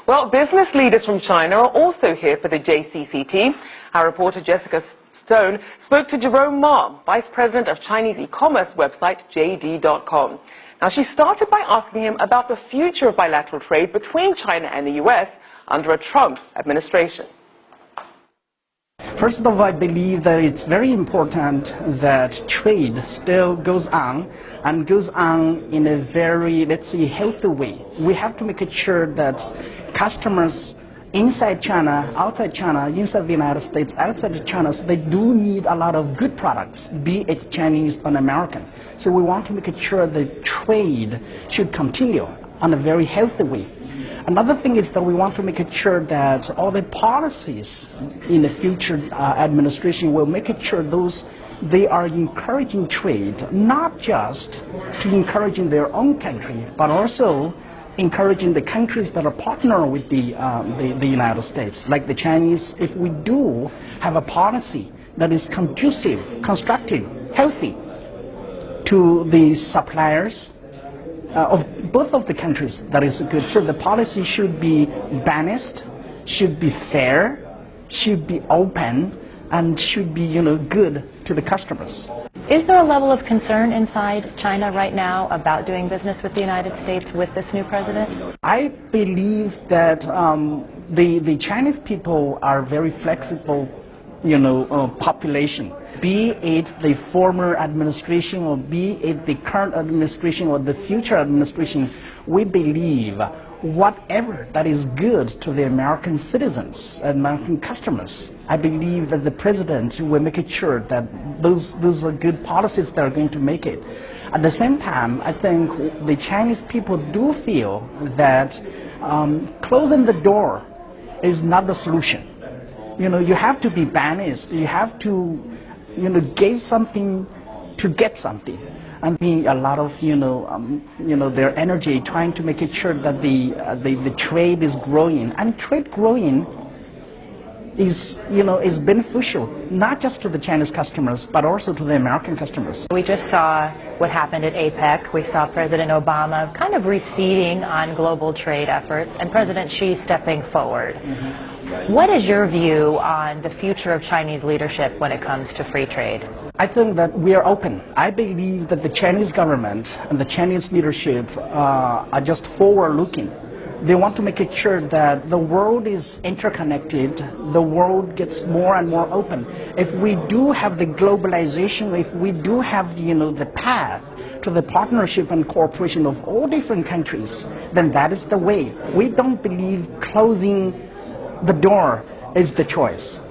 Well, business leaders from China are also here for the JCCT. Our reporter Jessica Stone spoke to Jerome Ma, Vice President of Chinese e-commerce website JD.com. Now, she started by asking him about the future of bilateral trade between China and the U.S. under a Trump administration. First of all, I believe that it's very important that trade still goes on and goes on in a very, let's say, healthy way. We have to make sure that customers inside China, outside China, inside the United States, outside of China, so they do need a lot of good products, be it Chinese or American. So we want to make sure that trade should continue on a very healthy way. Another thing is that we want to make sure that all the policies in the future administration will make sure they are encouraging trade, not just to encouraging their own country, but also encouraging the countries that are partner with the United States, like the Chinese. If we do have a policy that is conducive, constructive, healthy to the suppliers of both of the countries, that is good. So the policy should be balanced, should be fair, should be open, and should be, good to the customers. Is there a level of concern inside China right now about doing business with the United States with this new president? I believe that the Chinese people are very flexible, population. Be it the former administration or be it the current administration or the future administration, we believe whatever that is good to the American citizens, American customers, I believe that the president will make sure that those are good policies that are going to make it. At the same time, I think the Chinese people do feel that closing the door is not the solution. You have to be balanced. You have to, give something to get something. And being a lot of, their energy trying to make sure that the trade is growing. And trade growing is beneficial, not just to the Chinese customers, but also to the American customers. We just saw what happened at APEC. We saw President Obama kind of receding on global trade efforts and President Xi stepping forward. Mm-hmm. What is your view on the future of Chinese leadership when it comes to free trade? I think that we are open. I believe that the Chinese government and the Chinese leadership are just forward-looking. They want to make sure that the world is interconnected, the world gets more and more open. If we do have the globalization, if we do have the path to the partnership and cooperation of all different countries, then that is the way. We don't believe closing the door is the choice.